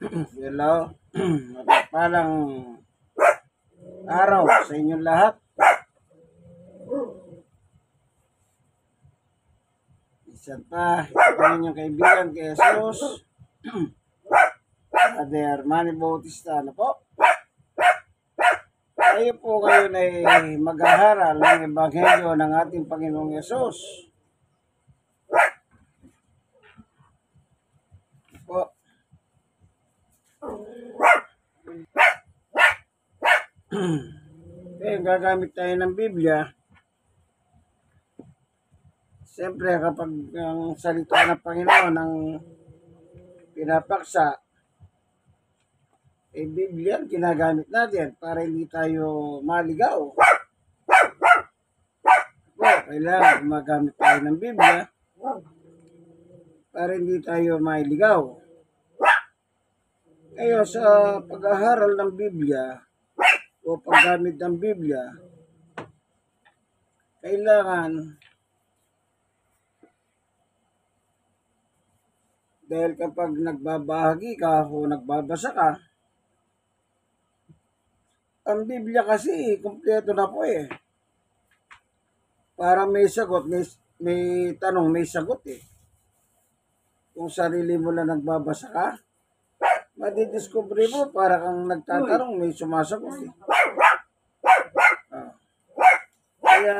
Hello, mapagpalang araw sa inyong lahat. Isa pa, ito po inyong kaibigan kay Jesus, Brother Manny Bautista na po. Tayo po ngayon ay maghaharal ng Ebanghelyo ng ating Panginoong Jesus. Po. Okay, gagamit tayo ng Biblia. Siyempre, kapag ang salita ng Panginoon ang pinapaksa, Biblia ang ginagamit natin para hindi tayo maligaw. Kailangan gumagamit tayo ng Biblia para hindi tayo mailigaw. Ngayon, sa pag-aaral ng Biblia o paggamit ng Biblia, kailangan dahil kapag nagbabahagi ka o nagbabasa ka, ang Biblia kasi kumpleto na po eh. Para may sagot, may tanong, may sagot eh. Kung sarili mo lang nagbabasa ka, madidiscover mo para kang nagtatanong, may sumasagot eh. Kaya,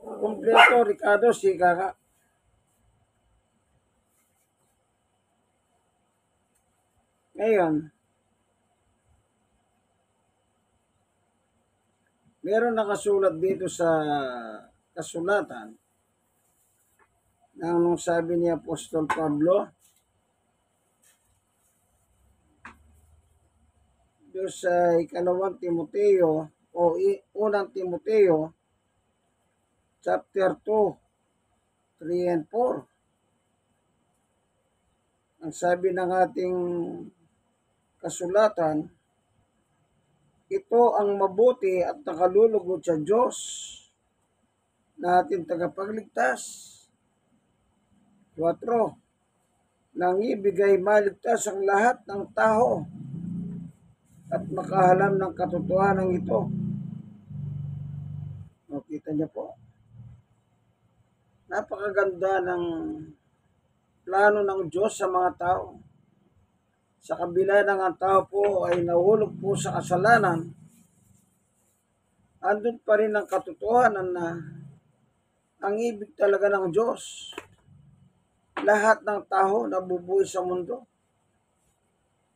kumpleto, Ricardo, sika ka. Ngayon, meron nakasulat dito sa kasulatan nung sabi ni Apostol Pablo doon sa ikalawang Timoteo o unang Timoteo chapter 2, 3 and 4. Ang sabi ng ating kasulatan, ito ang mabuti at nakalulugod sa Diyos na ating tagapagligtas. 4. Nang ibigay maligtas ang lahat ng tao at makahalam ng katotohanan ito. Kita niyo po. Napakaganda ng plano ng Diyos sa mga tao. Sa kabila ng ang tao po ay nahulog po sa kasalanan, andun pa rin ang katotohanan na ang ibig talaga ng Diyos, lahat ng tao na bubuhay sa mundo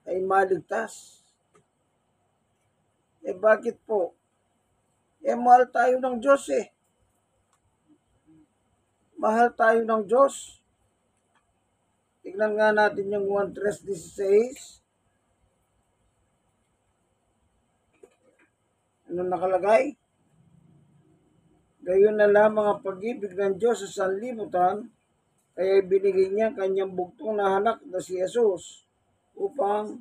ay maligtas. Bakit po? Mahal tayo ng Diyos eh. Mahal tayo ng Diyos. Tignan nga natin yung 1:16. Ano nakalagay? Gayon na lamang ang pag-ibig ng Diyos sa sanlibutan, kaya binigay niya kanyang bugtong na anak na si Jesus upang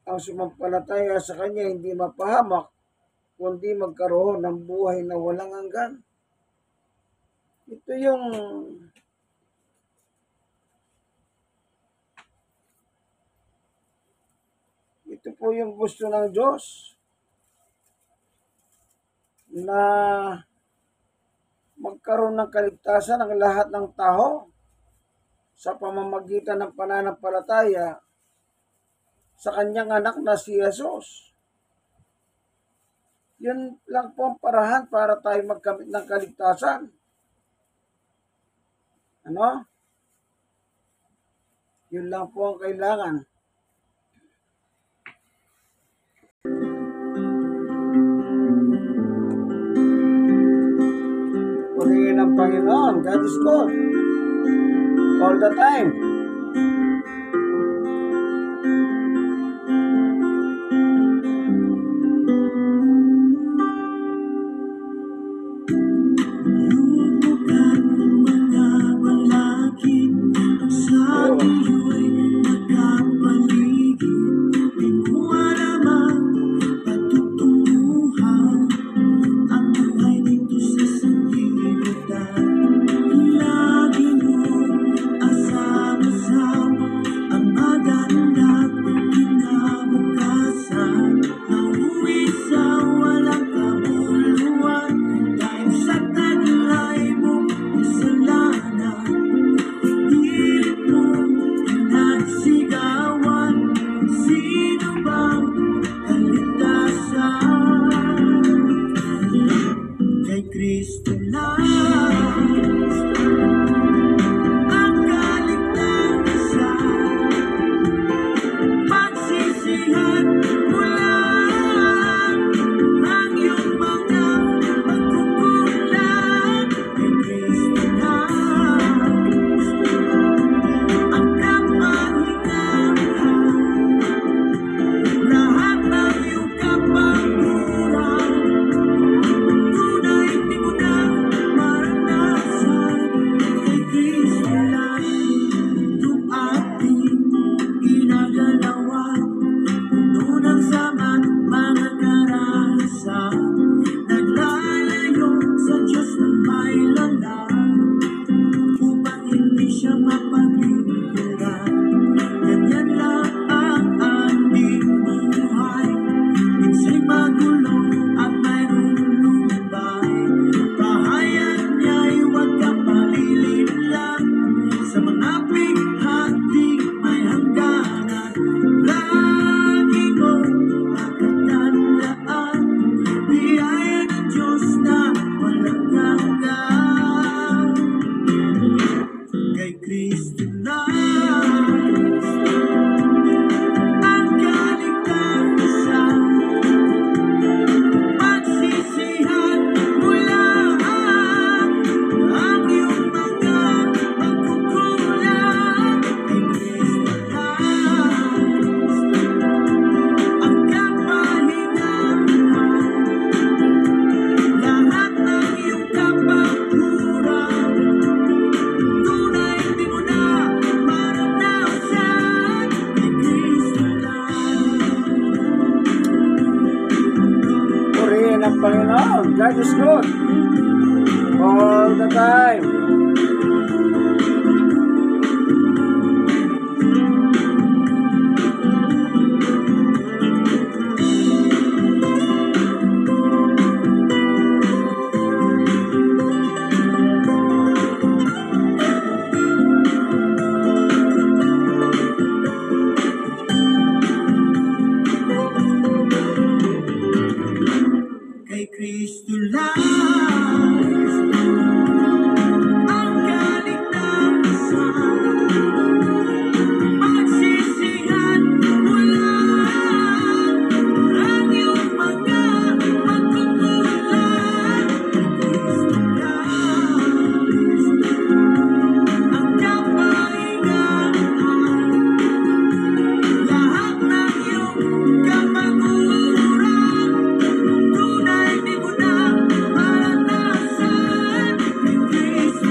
ang sumampalataya sa kanya hindi mapahamak, kundi magkaroon ng buhay na walang hanggan. Ito po yung gusto ng Diyos na magkaroon ng kaligtasan ng lahat ng tao sa pamamagitan ng pananampalataya sa kanyang anak na si Jesus. Yun lang po ang parahan para tayo magkamit ng kaligtasan. Ano? Yun lang po ang kailangan. Purihin ang Panginoon. God is good. All the time. Lagi mo asama God is good all the time. Kay Kristo lang ang kaligtasan, magsisihan mo lang ang iyong mga pagkukulang. Kristo lang ang kapahingahan, lahat ng iyong kapaguran, tunay di mo na maranasan. Kay Kristo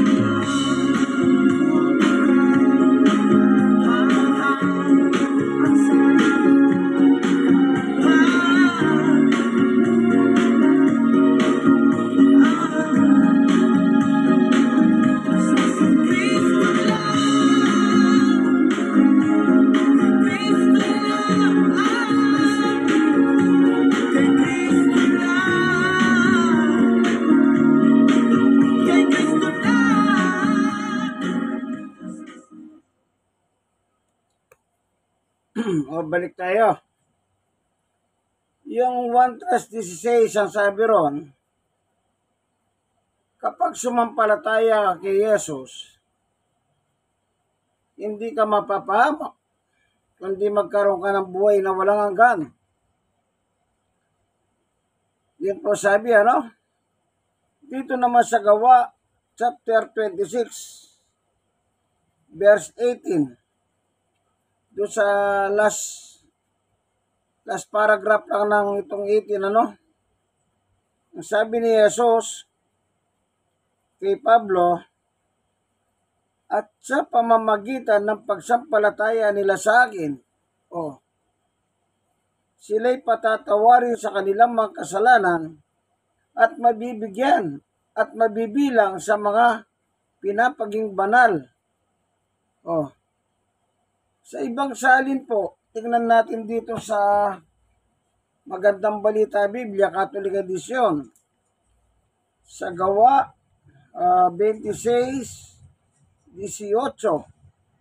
O, balik tayo. Yung 1:16 ang sabi ron, kapag sumampalataya ka kay Jesus, hindi ka mapapahamak, kundi magkaroon ka ng buhay na walang hanggan. Yan po sabi, ano? Dito naman sa Gawa, chapter 26, verse 18. Doon sa last paragraph lang ng itong 18, ano? Ang sabi ni Jesus kay Pablo, at sa pamamagitan ng pagsampalataya nila sa akin, sila'y patatawarin sa kanilang mga kasalanan at mabibigyan at mabibilang sa mga pinapaging banal. Sa ibang salin po, tingnan natin dito sa Magandang Balita Biblia, Catholic Edition. Sa Gawa 26:18,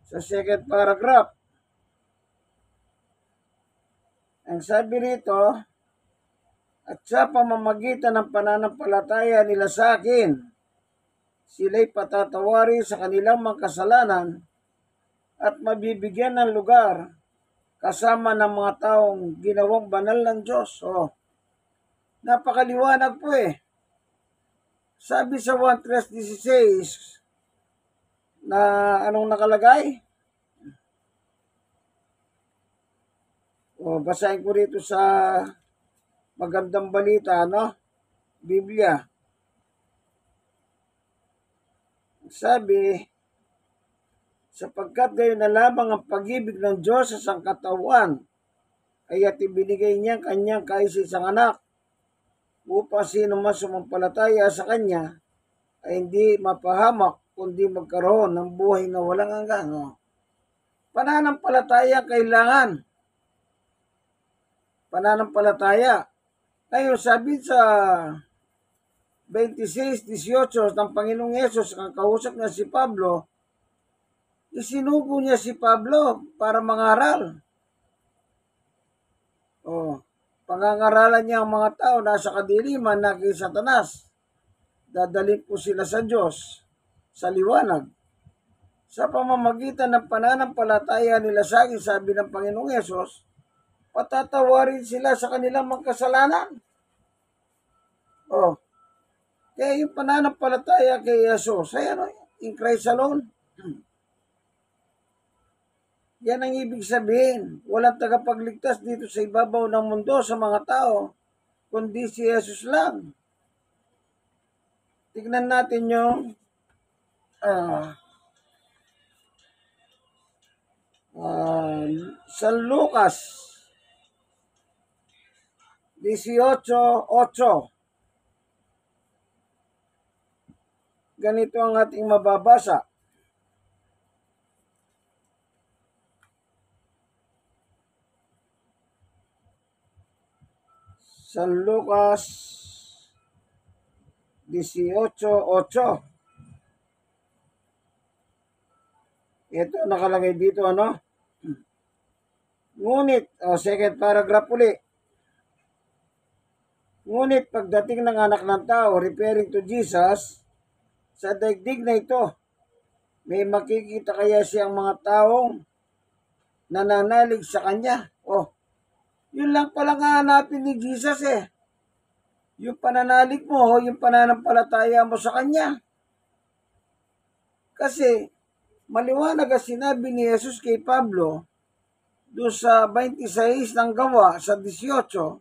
sa second paragraph. Ang sabi rito, at sa pamamagitan ng pananampalataya nila sa akin, sila'y patatawarin sa kanilang mga kasalanan at mabibigyan ng lugar kasama ng mga taong ginawang banal ng Diyos. Napakaliwanag po eh. Sabi sa 1:16 na anong nakalagay? Basahin ko rito sa Magandang Balita, Biblia. Sabi, sapagkat gayon na lamang ang pag-ibig ng Diyos sa sangkatawan, kaya't ibinigay niya kanyang kaisa-isang anak, upang sino man sumampalataya sa kanya ay hindi mapahamak, kundi magkaroon ng buhay na walang hanggan. Pananampalataya kailangan. Pananampalataya. Ngayon, sabi sa 26:18 ng Panginoong Yesus, ang kausap niya si Pablo, isinugo niya si Pablo para mangaral. Pangangaralan niya ang mga tao nasa kadiliman na kay Satanas. Dadalhin po sila sa Diyos, sa liwanag. Sa pamamagitan ng pananampalataya nila sa akin, sabi ng Panginoong Yesus, patatawarin sila sa kanilang mga kasalanan. Kaya yung pananampalataya kay Jesus, in Christ alone, yan ang ibig sabihin. Walang tagapagligtas dito sa ibabaw ng mundo sa mga tao, kundi si Jesus lang. Tignan natin yung San Lucas 18:8. ganito ang ating mababasa. San Lucas 18:8. Ito nakalagay dito, ano? Ngunit, second paragraph uli. Ngunit pagdating ng anak ng tao, referring to Jesus, sa daigdig na ito, may makikita kaya siyang mga taong nananalig sa kanya. Yun lang palang hahanapin ni Jesus eh. Yung pananalig mo, yung pananampalataya mo sa kanya. Kasi, maliwanag ang sinabi ni Jesus kay Pablo, doon sa 26 ng Gawa, sa 18,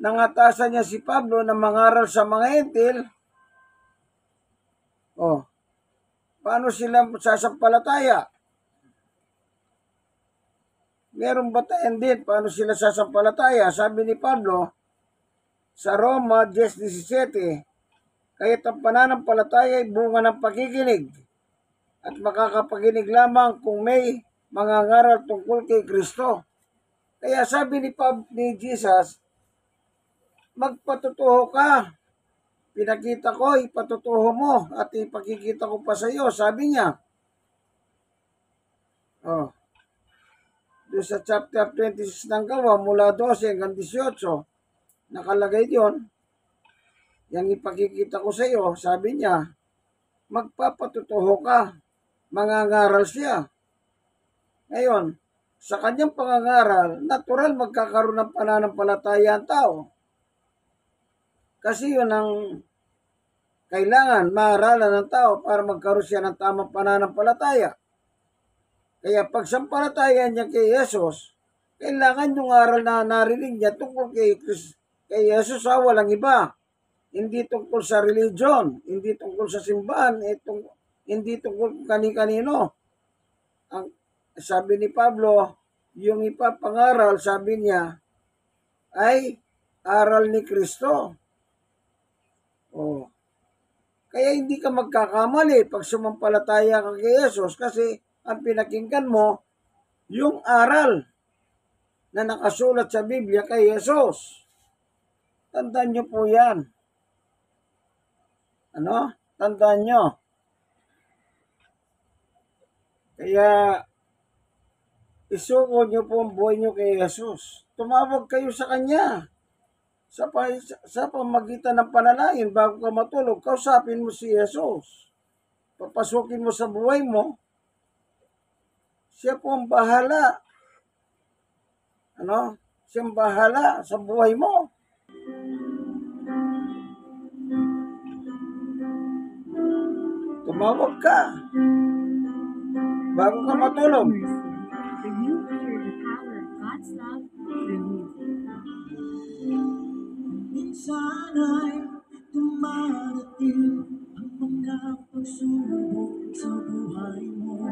nangatasan niya si Pablo na mangaral sa mga Hentil. Paano sila sasampalataya? Meron batayan din, paano sila sasampalataya? Sabi ni Pablo, sa Roma 10:17, kaya't ang pananampalataya ay bunga ng pakikinig, at makakapakinig lamang kung may mangangaral tungkol kay Kristo. Kaya sabi ni Jesus, magpatutuho ka. Pinakita ko, ipatutuho mo, at ipakikita ko pa sa iyo, sabi niya. Doon sa chapter 26 ng Gawa, mula 12 hanggang 18, nakalagay diyon, yung ipakikita ko sa iyo, sabi niya, magpapatutuho ka, mangangaral siya. Ngayon, sa kanyang pangangaral, natural magkakaroon ng pananampalataya ang tao. Kasi yun ang kailangan maaralan ng tao para magkaroon siya ng tamang pananampalataya. Kaya pagsampalataya niya kay Jesus, kailangan yung aral na narinig niya tungkol kay Jesus, walang iba. Hindi tungkol sa religion, hindi tungkol sa simbahan, hindi tungkol kani-kanino. Ang sabi ni Pablo, yung ipapangaral, sabi niya, ay aral ni Kristo. Kaya hindi ka magkakamali pag sumampalataya ka kay Jesus, kasi ang pinakinggan mo, yung aral na nakasulat sa Biblia kay Jesus. Tandaan nyo po yan. Tandaan nyo. Kaya, isuko nyo po ang buhay nyo kay Jesus. Tumawag kayo sa Kanya. Sa pamagitan ng panalangin, bago ka matulog, kausapin mo si Jesus. Papasukin mo sa buhay mo. Siya po ang bahala. Siya ang bahala sa buhay mo. Tumawag ka bago ka matulog. Minsan ay dumarating ang mga pagsubok sa buhay mo.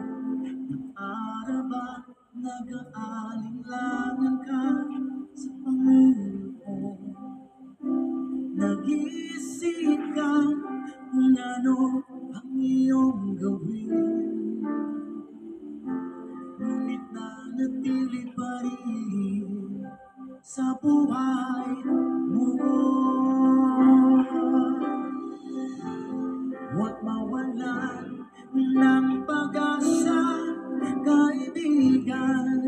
Araw-araw nag-aalinlangan ka sa Panginoon. Nag-iisip ka kung ano ang iyong gawin. Ngunit nanatili pa rin sa buhay mo. Huwag mawalan ng pag-asa, kaibigan.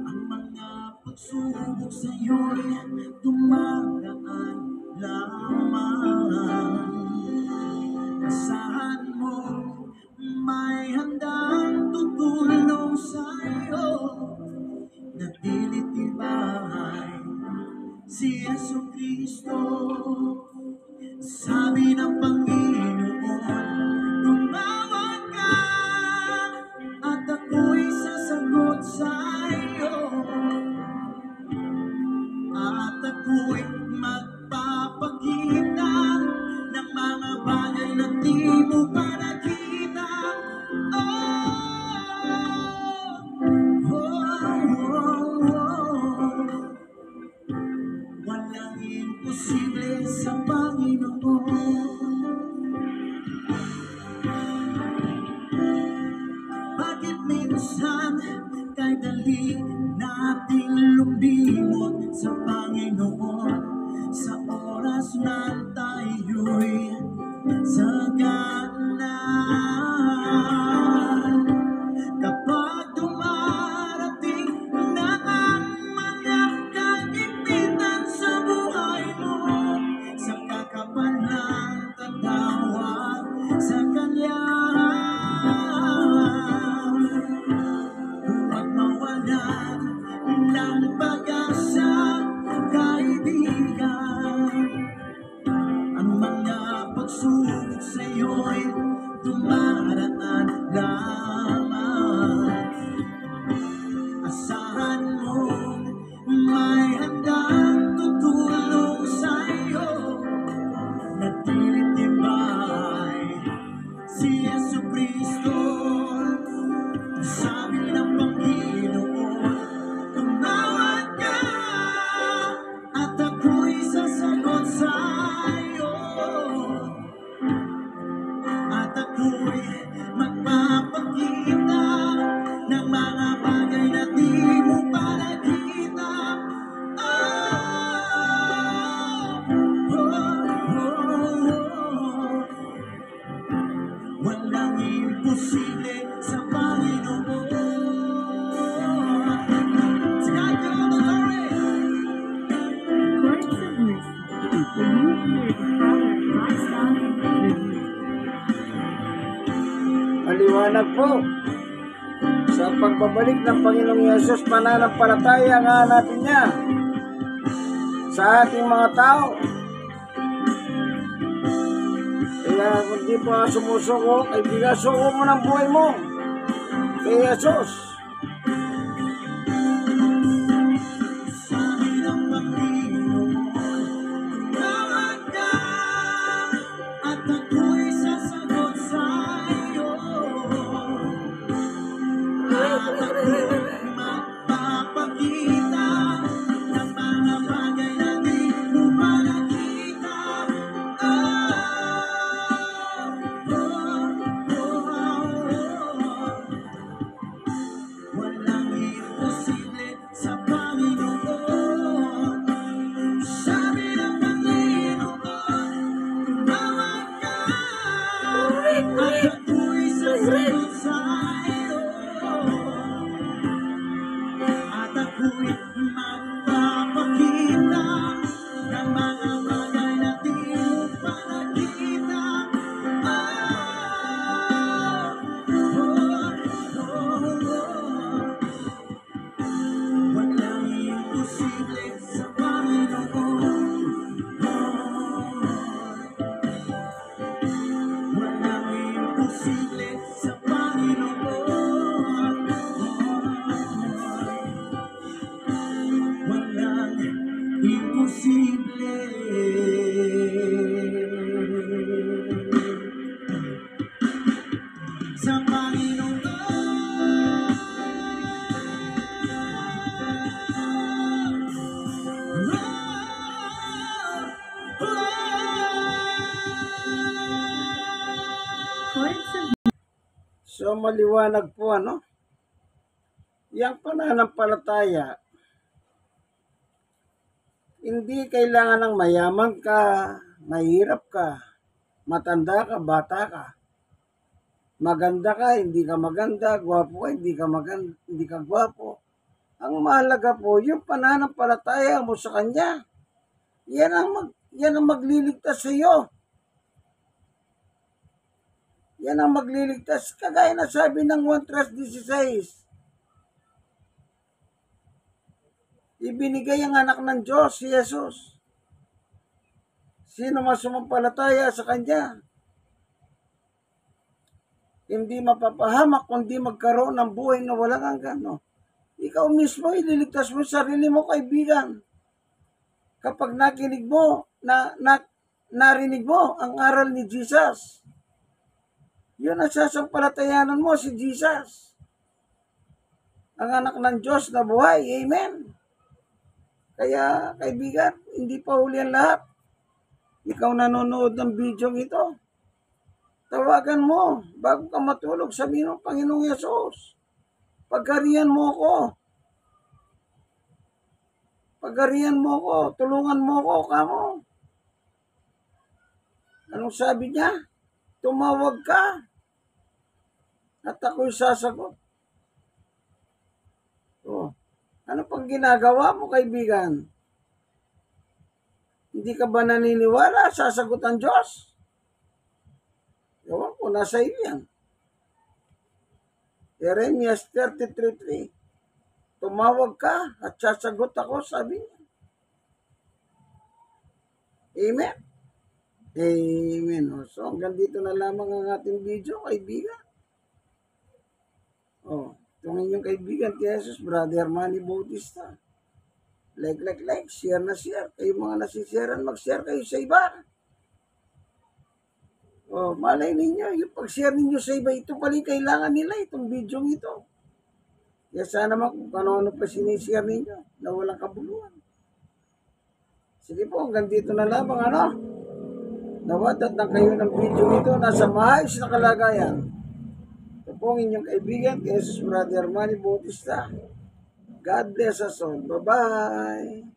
Ang mga pagsubok sa'yo'y dumadaan lamang. Asahan mo, may handang tutulong sa'yo. Nagdilitibay si Yesu Jesucristo. Sabi ng Panginoon, tumawag ka at ako'y sasagot sa iyo. At ako'y magpapakita ng mga bagay na di mo pa nakita. Walang imposible sa Panginoon. To God be all the glory. Chords of Mercy, where you hear the power of God's love through you. Maliwanag po. Sa pagbabalik ng Panginoong Yesus, pananampalataya ang hanapin niya sa ating mga tao. Kaya kung di pa sumusuko, kaibigan, suko mo ng buhay mo kay Jesus. Sabi ng Panginoon, tumawag ka at ako'y sasagot sa iyo. At ako'y magpapakita ng mga bagay na di mo pa nakita. Walang imposible sa Panginoon. Sabi ng Panginoon, tumawag ka at ako'y sasagot sa iyo. At ako'y magpapakita ng mga bagay na di mo pa nakita. Walang imposible sa Panginoon. Walang imposible sa Panginoon. Walang imposible sa Panginoon. Chords of So maliwanag po, ano? Yang pananampalataya, hindi kailangan ng mayaman ka, mahirap ka, matanda ka, bata ka, maganda ka, hindi ka maganda, gwapo ka, hindi ka gwapo. Ang mahalaga po, yung pananampalataya mo sa Kanya. Yan ang magliligtas sa iyo. Yan ang magliligtas. Kagaya na sabi ng 1:16. Ibinigay ang anak ng Diyos, si Jesus. Sino mas sumampalataya sa Kanya, hindi mapapahamak kundi magkaroon ng buhay na walang hanggan. No? Ikaw mismo, ililigtas mo sarili mo, kaibigan. Kapag nakinig mo, narinig mo ang aral ni Jesus, yun ang sasampalatayanan mo, si Jesus. Ang anak ng Diyos na buhay. Amen. Kaya, kaibigan, hindi pa huli ang lahat. Ikaw nanonood ng video ito, tawagan mo, bago ka matulog, sabihin mo, Panginoong Yesus, pagarian mo ako. Pagarian mo ako, tulungan mo ako, kamo. Anong sabi niya? Tumawag ka at ako'y sasagot. Oh, ano pang ginagawa mo, kaibigan? Hindi ka ba naniniwala? Sasagot ang Diyos? Ewan ko, nasa iyo yan. Jeremias 33:3. Tumawag ka at sasagot ako, sabi niya. Amen? Amen. So, hanggang dito na lamang ang ating video, kaibigan. Itong inyong kaibigan, Jesus, Brother Manny Bautista. Like, share na share. Kayo mga nasisharean, mag-share kayo sa iba. Oh, malay ninyo, yung pag-share ninyo sa iba, ito pala yung kailangan nila, itong video ito. Kaya sana naman kung ano pa sinishare ninyo na walang kabuluhan. Sige po, hanggang dito na lamang, ano? Nawadat na kayo ng video ito nasa maayos na kalagayan. Ito po ang inyong kaibigan, Jesus Brother Manny Bautista. God bless us all. Bye-bye!